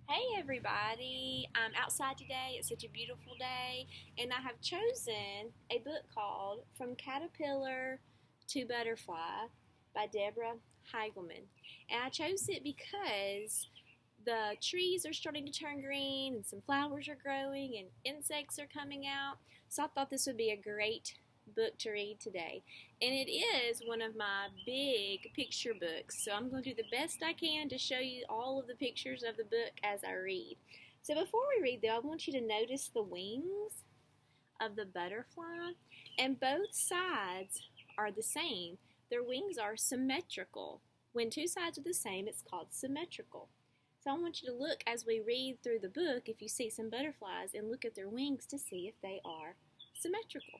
Hey everybody, I'm outside today. It's such a beautiful day, and I have chosen a book called From Caterpillar to Butterfly by Deborah Heigelman. And I chose it because the trees are starting to turn green, and some flowers are growing, and insects are coming out. So I thought this would be a great book to read today. And it is one of my big picture books. So I'm going to do the best I can to show you all of the pictures of the book as I read. So before we read though, I want you to notice the wings of the butterfly. And both sides are the same. Their wings are symmetrical. When two sides are the same, it's called symmetrical. So I want you to look as we read through the book if you see some butterflies and look at their wings to see if they are symmetrical.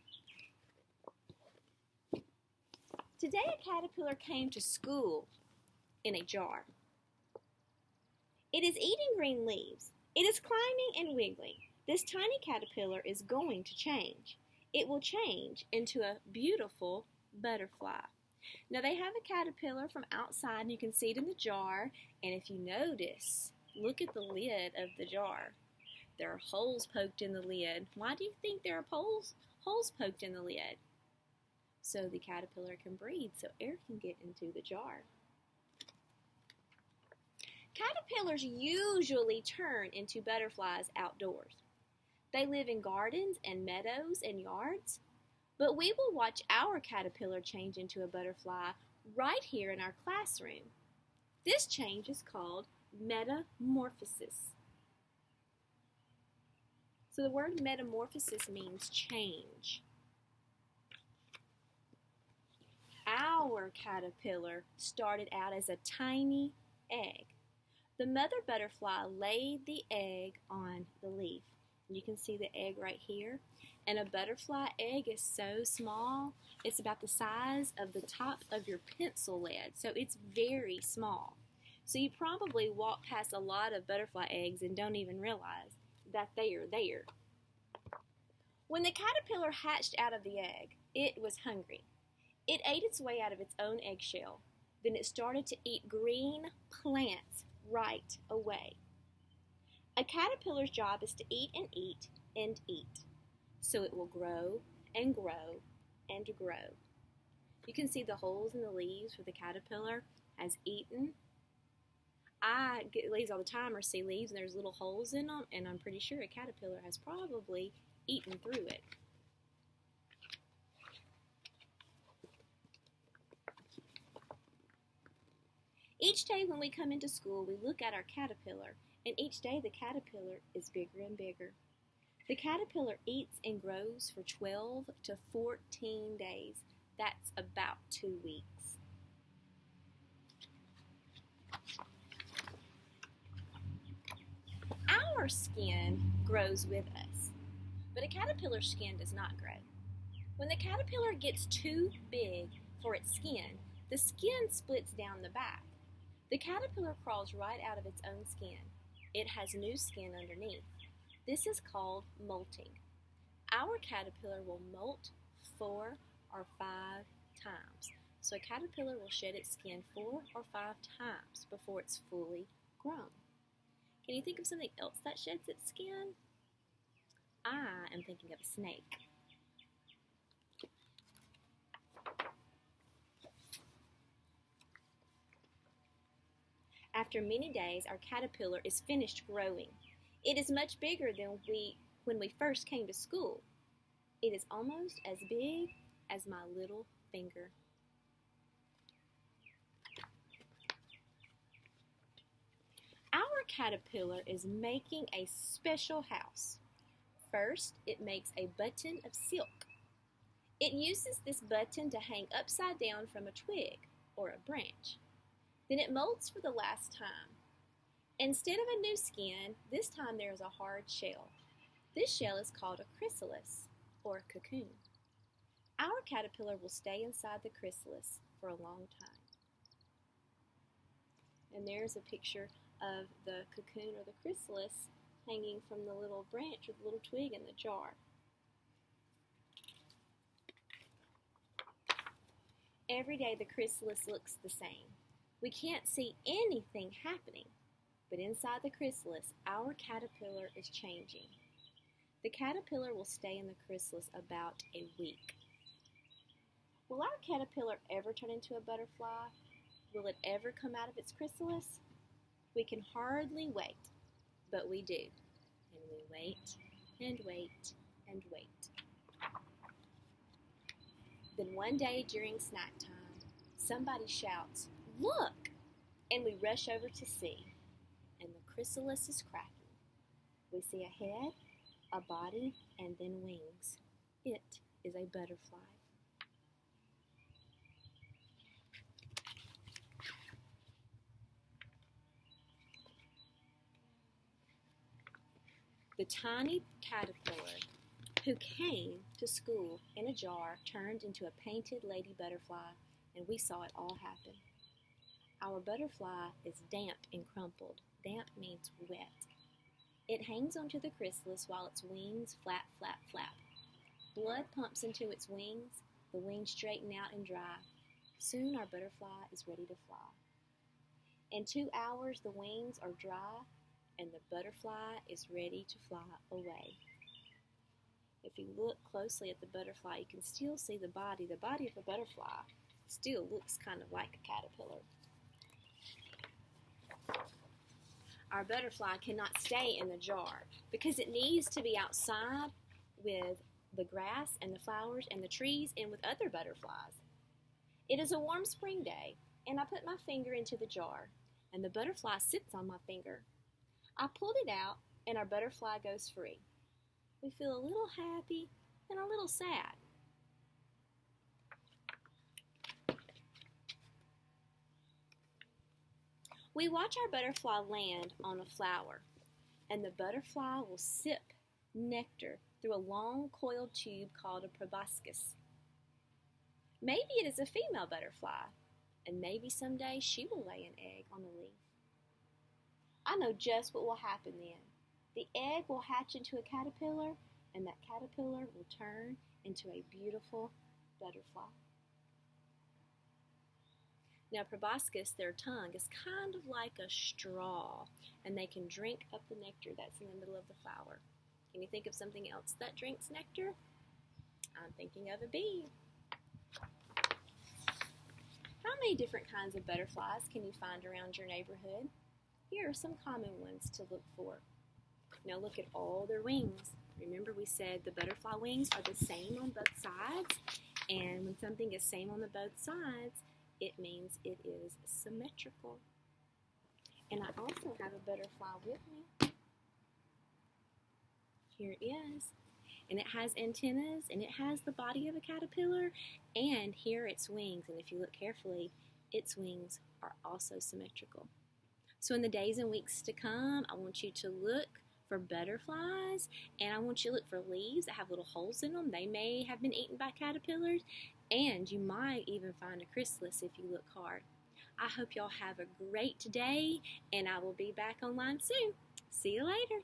Today a caterpillar came to school in a jar. It is eating green leaves. It is climbing and wiggling. This tiny caterpillar is going to change. It will change into a beautiful butterfly. Now they have a caterpillar from outside and you can see it in the jar. And if you notice, look at the lid of the jar. There are holes poked in the lid. Why do you think there are holes poked in the lid? So the caterpillar can breathe, so air can get into the jar. Caterpillars usually turn into butterflies outdoors. They live in gardens and meadows and yards, but we will watch our caterpillar change into a butterfly right here in our classroom. This change is called metamorphosis. So the word metamorphosis means change. Our caterpillar started out as a tiny egg. The mother butterfly laid the egg on the leaf. You can see the egg right here. And a butterfly egg is so small, it's about the size of the top of your pencil lead. So it's very small. So you probably walk past a lot of butterfly eggs and don't even realize that they are there. When the caterpillar hatched out of the egg, it was hungry. It ate its way out of its own eggshell. Then it started to eat green plants right away. A caterpillar's job is to eat and eat and eat. So it will grow and grow and grow. You can see the holes in the leaves where the caterpillar has eaten. I get leaves all the time or see leaves and there's little holes in them, and I'm pretty sure a caterpillar has probably eaten through it. Each day when we come into school, we look at our caterpillar, and each day the caterpillar is bigger and bigger. The caterpillar eats and grows for 12 to 14 days. That's about 2 weeks. Our skin grows with us, but a caterpillar's skin does not grow. When the caterpillar gets too big for its skin, the skin splits down the back. The caterpillar crawls right out of its own skin. It has new skin underneath. This is called molting. Our caterpillar will molt 4 or 5 times. So a caterpillar will shed its skin 4 or 5 times before it's fully grown. Can you think of something else that sheds its skin? I am thinking of a snake. After many days, our caterpillar is finished growing. It is much bigger than when we first came to school. It is almost as big as my little finger. Our caterpillar is making a special house. First, it makes a button of silk. It uses this button to hang upside down from a twig or a branch. Then it molts for the last time. Instead of a new skin, this time there is a hard shell. This shell is called a chrysalis, or a cocoon. Our caterpillar will stay inside the chrysalis for a long time. And there's a picture of the cocoon or the chrysalis hanging from the little branch or the little twig in the jar. Every day the chrysalis looks the same. We can't see anything happening. But inside the chrysalis, our caterpillar is changing. The caterpillar will stay in the chrysalis about a week. Will our caterpillar ever turn into a butterfly? Will it ever come out of its chrysalis? We can hardly wait, but we do. And we wait and wait and wait. Then one day during snack time, somebody shouts, "Look!" And we rush over to see. And the chrysalis is cracking. We see a head, a body, and then wings. It is a butterfly. The tiny caterpillar who came to school in a jar turned into a painted lady butterfly, and we saw it all happen. Our butterfly is damp and crumpled. Damp means wet. It hangs onto the chrysalis while its wings flap, flap, flap. Blood pumps into its wings. The wings straighten out and dry. Soon our butterfly is ready to fly. In 2 hours, the wings are dry, and the butterfly is ready to fly away. If you look closely at the butterfly, you can still see the body. The body of the butterfly still looks kind of like a caterpillar. Our butterfly cannot stay in the jar because it needs to be outside with the grass and the flowers and the trees and with other butterflies. It is a warm spring day, and I put my finger into the jar, and the butterfly sits on my finger. I pulled it out, and our butterfly goes free. We feel a little happy and a little sad. We watch our butterfly land on a flower, and the butterfly will sip nectar through a long coiled tube called a proboscis. Maybe it is a female butterfly, and maybe someday she will lay an egg on a leaf. I know just what will happen then. The egg will hatch into a caterpillar, and that caterpillar will turn into a beautiful butterfly. Now, proboscis, their tongue is kind of like a straw, and they can drink up the nectar that's in the middle of the flower. Can you think of something else that drinks nectar? I'm thinking of a bee. How many different kinds of butterflies can you find around your neighborhood? Here are some common ones to look for. Now look at all their wings. Remember we said the butterfly wings are the same on both sides, and when something is same on the both sides, it means it is symmetrical. And I also have a butterfly with me. Here it is. And it has antennas, and it has the body of a caterpillar, and here are its wings. And if you look carefully, its wings are also symmetrical. So in the days and weeks to come, I want you to look for butterflies, and I want you to look for leaves that have little holes in them. They may have been eaten by caterpillars, and you might even find a chrysalis if you look hard. I hope y'all have a great day, and I will be back online soon. See you later.